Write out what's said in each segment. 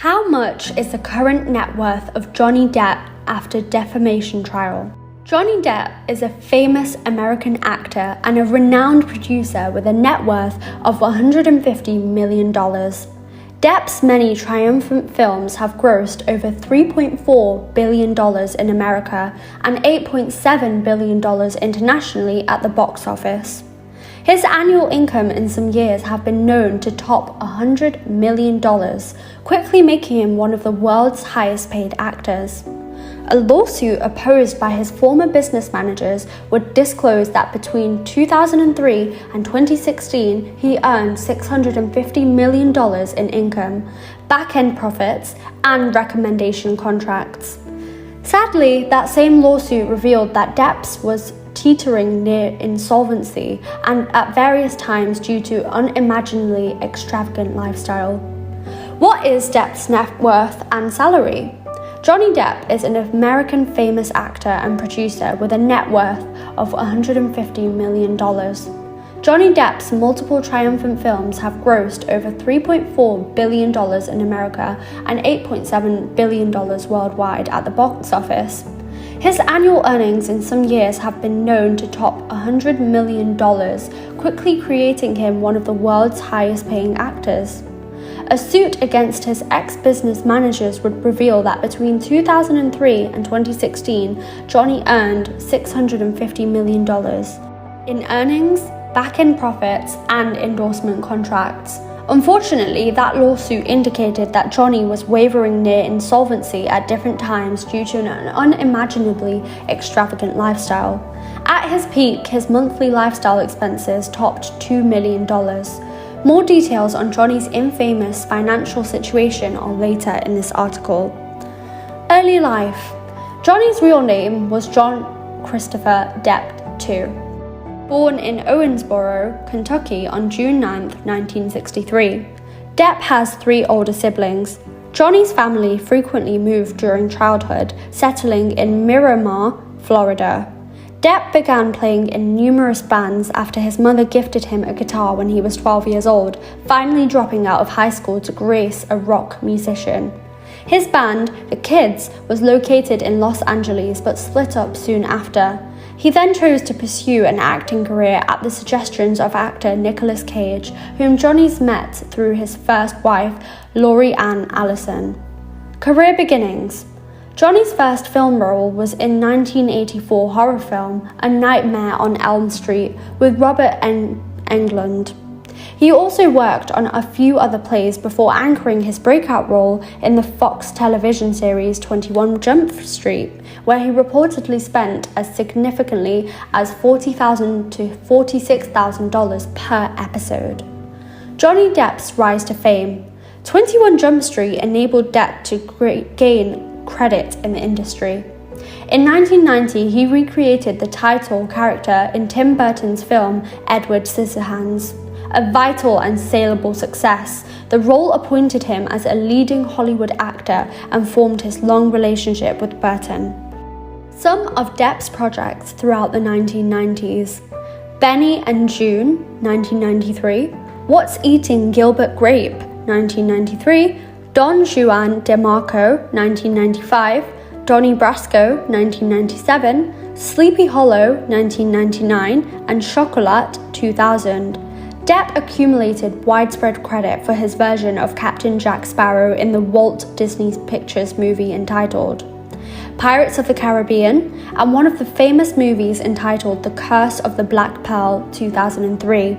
How much is the current net worth of Johnny Depp after defamation trial? Johnny Depp is a famous American actor and a renowned producer with a net worth of $150 million. Depp's many triumphant films have grossed over $3.4 billion in America and $8.7 billion internationally at the box office. His annual income in some years have been known to top $100 million, quickly making him one of the world's highest paid actors. A lawsuit opposed by his former business managers would disclose that between 2003 and 2016, he earned $650 million in income, back-end profits, and recommendation contracts. Sadly, that same lawsuit revealed that Depp was teetering near insolvency and at various times due to unimaginably extravagant lifestyle. What is Depp's net worth and salary? Johnny Depp is an American famous actor and producer with a net worth of $150 million. Johnny Depp's multiple triumphant films have grossed over $3.4 billion in America and $8.7 billion worldwide at the box office. His annual earnings in some years have been known to top $100 million, quickly creating him one of the world's highest paying actors. A suit against his ex-business managers would reveal that between 2003 and 2016, Johnny earned $650 million in earnings, back-end profits, and endorsement contracts. Unfortunately, that lawsuit indicated that Johnny was wavering near insolvency at different times due to an unimaginably extravagant lifestyle. At his peak, his monthly lifestyle expenses topped $2 million. More details on Johnny's infamous financial situation are later in this article. Early life. Johnny's real name was John Christopher Depp II. Born in Owensboro, Kentucky on June 9, 1963. Depp has 3 older siblings. Johnny's family frequently moved during childhood, settling in Miramar, Florida. Depp began playing in numerous bands after his mother gifted him a guitar when he was 12 years old, finally dropping out of high school to grace a rock musician. His band, The Kids, was located in Los Angeles but split up soon after. He then chose to pursue an acting career at the suggestions of actor Nicolas Cage, whom Johnny's met through his first wife, Laurie Ann Allison. Career beginnings. Johnny's first film role was in 1984 horror film A Nightmare on Elm Street with Robert Englund. He also worked on a few other plays before anchoring his breakout role in the Fox television series 21 Jump Street, where he reportedly spent as significantly as $40,000 to $46,000 per episode. Johnny Depp's rise to fame. 21 Jump Street enabled Depp to gain credit in the industry. In 1990, he recreated the title character in Tim Burton's film Edward Scissorhands. A vital and saleable success, the role appointed him as a leading Hollywood actor and formed his long relationship with Burton. Some of Depp's projects throughout the 1990s. Benny and June, 1993. What's Eating Gilbert Grape, 1993. Don Juan DeMarco, 1995. Donnie Brasco, 1997. Sleepy Hollow, 1999. And Chocolat, 2000. Depp accumulated widespread credit for his version of Captain Jack Sparrow in the Walt Disney Pictures movie entitled Pirates of the Caribbean, and one of the famous movies entitled The Curse of the Black Pearl, 2003.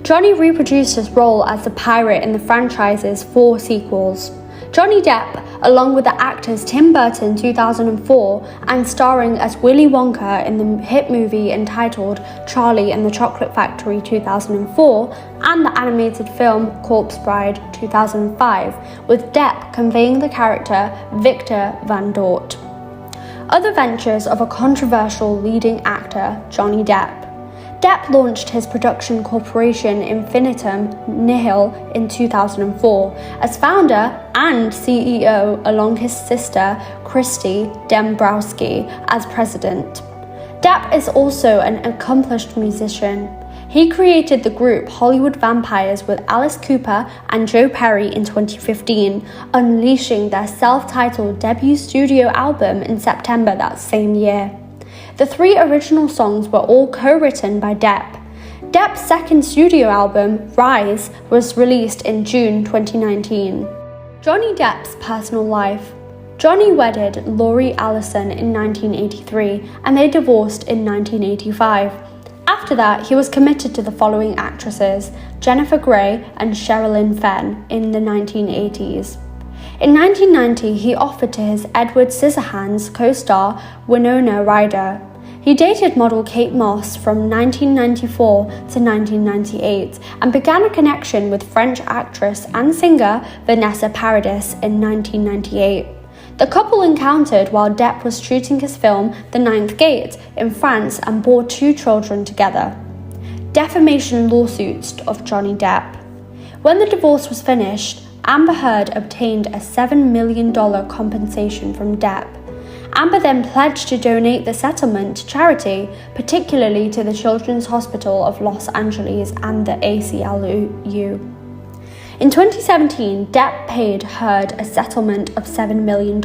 Johnny reproduced his role as the pirate in the franchise's 4 sequels. Johnny Depp, along with the actors Tim Burton 2004 and starring as Willy Wonka in the hit movie entitled Charlie and the Chocolate Factory 2004 and the animated film Corpse Bride 2005, with Depp conveying the character Victor Van Dort. Other ventures of a controversial leading actor, Johnny Depp. Depp launched his production corporation Infinitum Nihil in 2004 as founder and CEO, along his sister Christy Dembrowski as president. Depp is also an accomplished musician. He created the group Hollywood Vampires with Alice Cooper and Joe Perry in 2015, unleashing their self-titled debut studio album in September that same year. The 3 original songs were all co-written by Depp. Depp's second studio album, Rise, was released in June 2019. Johnny Depp's personal life. Johnny wedded Laurie Allison in 1983 and they divorced in 1985. After that, he was committed to the following actresses, Jennifer Grey and Sherilyn Fenn, in the 1980s. In 1990, he offered to his Edward Scissorhands co-star Winona Ryder. He dated model Kate Moss from 1994 to 1998 and began a connection with French actress and singer Vanessa Paradis in 1998. The couple encountered while Depp was shooting his film The Ninth Gate in France and bore 2 children together. Defamation lawsuits of Johnny Depp. When the divorce was finished, Amber Heard obtained a $7 million compensation from Depp. Amber then pledged to donate the settlement to charity, particularly to the Children's Hospital of Los Angeles and the ACLU. In 2017, Depp paid Heard a settlement of $7 million.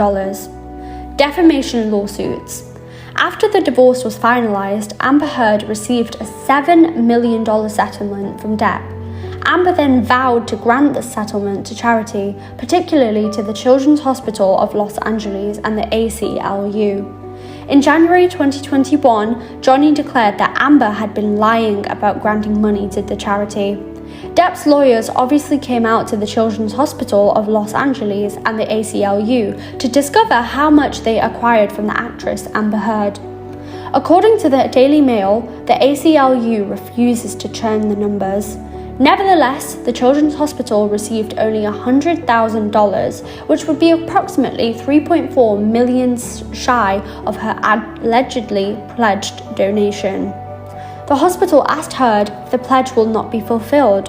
Defamation lawsuits. After the divorce was finalized, Amber Heard received a $7 million settlement from Depp. Amber then vowed to grant the settlement to charity, particularly to the Children's Hospital of Los Angeles and the ACLU. In January 2021, Johnny declared that Amber had been lying about granting money to the charity. Depp's lawyers obviously came out to the Children's Hospital of Los Angeles and the ACLU to discover how much they acquired from the actress Amber Heard. According to the Daily Mail, the ACLU refuses to churn the numbers. Nevertheless, the Children's Hospital received only $100,000, which would be approximately $3.4 million shy of her allegedly pledged donation. The hospital asked Heard if the pledge will not be fulfilled.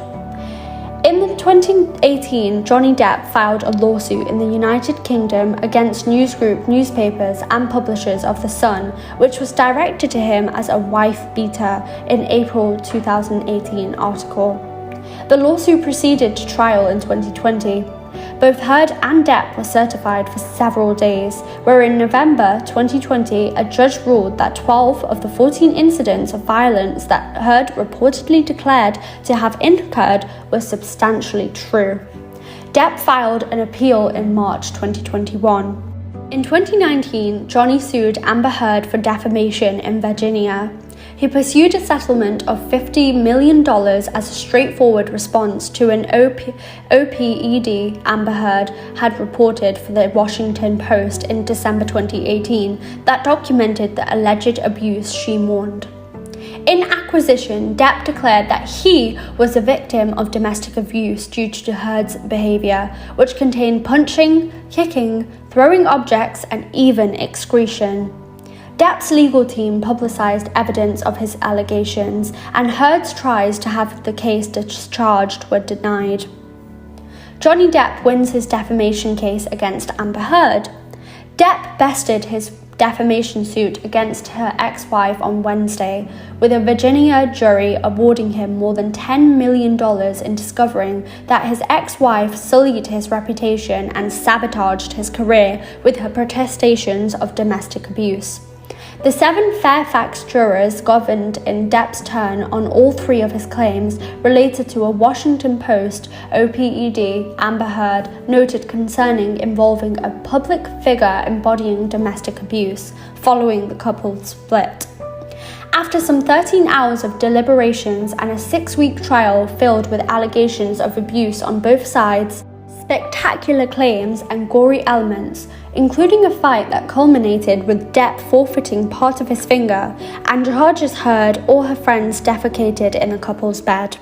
In 2018, Johnny Depp filed a lawsuit in the United Kingdom against Newsgroup newspapers and publishers of The Sun, which was directed to him as a wife-beater in April 2018 article. The lawsuit proceeded to trial in 2020. Both Heard and Depp were certified for several days, where in November 2020, a judge ruled that 12 of the 14 incidents of violence that Heard reportedly declared to have incurred were substantially true. Depp filed an appeal in March 2021. In 2019, Johnny sued Amber Heard for defamation in Virginia. He pursued a settlement of $50 million as a straightforward response to an OPED Amber Heard had reported for the Washington Post in December 2018 that documented the alleged abuse she mourned. In acquisition, Depp declared that he was a victim of domestic abuse due to Heard's behavior, which contained punching, kicking, throwing objects, and even excretion. Depp's legal team publicized evidence of his allegations, and Heard's tries to have the case discharged were denied. Johnny Depp wins his defamation case against Amber Heard. Depp bested his defamation suit against her ex-wife on Wednesday, with a Virginia jury awarding him more than $10 million in discovering that his ex-wife sullied his reputation and sabotaged his career with her protestations of domestic abuse. The 7 Fairfax jurors governed in Depp's turn on all 3 of his claims related to a Washington Post OPED Amber Heard noted concerning involving a public figure embodying domestic abuse following the couple's split. After some 13 hours of deliberations and a 6-week trial filled with allegations of abuse on both sides, spectacular claims and gory elements, including a fight that culminated with Depp forfeiting part of his finger, and charges Heard or her friends defecated in the couple's bed.